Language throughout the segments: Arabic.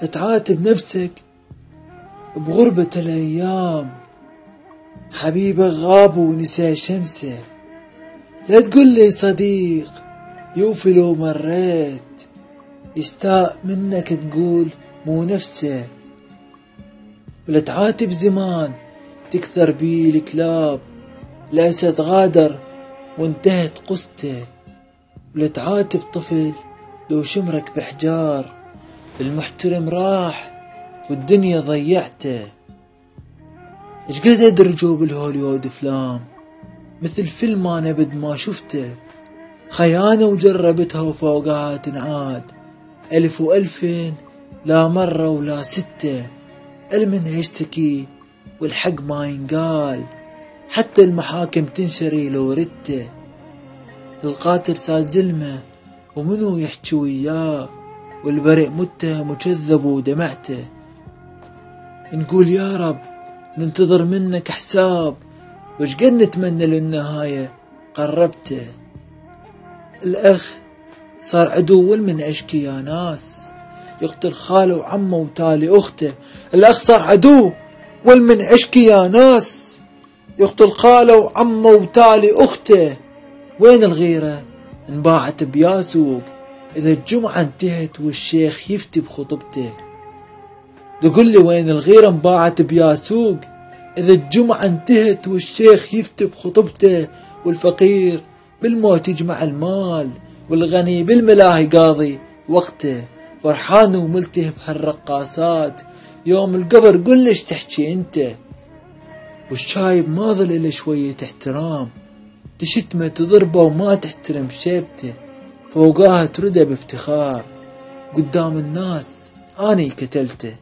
لا تعاتب نفسك بغربة الأيام، حبيبك غاب ونسى شمسه. لا تقول لي صديق يوفي لو مريت، يستاء منك تقول مو نفسه. ولا تعاتب زمان تكثر بيه الكلاب، الأسد غادر وانتهت قصته. ولا تعاتب طفل لو شمرك بحجار، المحترم راح والدنيا ضيعته. ايش قد ادرجوا بالهوليود افلام، مثل فيلم انا بد ما شفته. خيانة وجربتها وفوقها تنعاد، 1000 و2000 لا مرة ولا 6. المن يشتكي والحق ما ينقال، حتى المحاكم تنشري لو ردته. القاتل صار زلمة ومنو يحكي وياه، والبريء متهم وكذب ودمعته. نقول يا رب ننتظر منك حساب، وش قد نتمنى للنهاية قربته. الأخ صار عدو من أشكي يا ناس، يقتل خاله وعمه وتالي أخته. الأخ صار عدو والمن أشكي يا ناس، يقتل خاله وعمه وتالي أخته. وين الغيرة انباعت بياسوق، إذا الجمعة انتهت والشيخ يفتي بخطبته. تقول لي وين الغيرة انباعت بياسوق، إذا الجمعة انتهت والشيخ يفتي بخطبته. والفقير بالموت يجمع المال، والغني بالملاهي قاضي وقته. فرحان وملتهب هالرقاصات، يوم القبر قل ليش تحكي انت. والشايب ما ظل إلا شوية احترام، تشتمه تضربه وما تحترم شيبته. فوقاها ترده بافتخار، قدام الناس اني قتلته.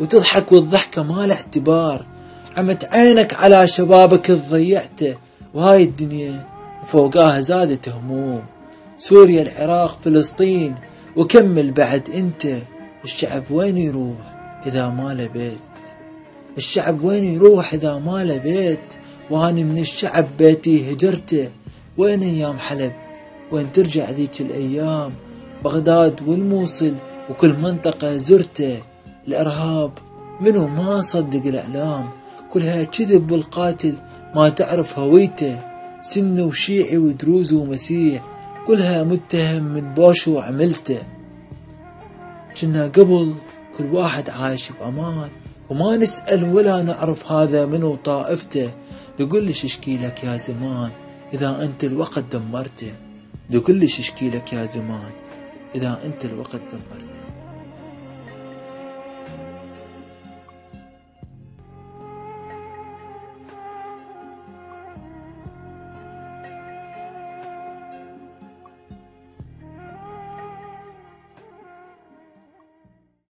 وتضحك والضحكة ما له اعتبار، عمت عينك على شبابك ضيعته. وهاي الدنيا فوقاها زادت هموم، سوريا العراق فلسطين وكمل بعد انت. الشعب وين يروح اذا ما له بيت، الشعب وين يروح اذا ما له بيت. واني من الشعب بيتي هجرته. وين ايام حلب، وين ترجع ذيك الايام، بغداد والموصل وكل منطقة زرته. الارهاب منو ما صدق الاعلام، كلها كذب والقاتل ما تعرف هويته. سنة وشيعي ودروز ومسيح، كلها متهم من بوش وعملته. كنا قبل كل واحد عايش بأمان، وما نسأل ولا نعرف هذا منو طائفته. تقول ليش اشكيلك يا زمان إذا أنت الوقت دمرته، تقول ليش اشكيلك يا زمان إذا أنت الوقت دمرته.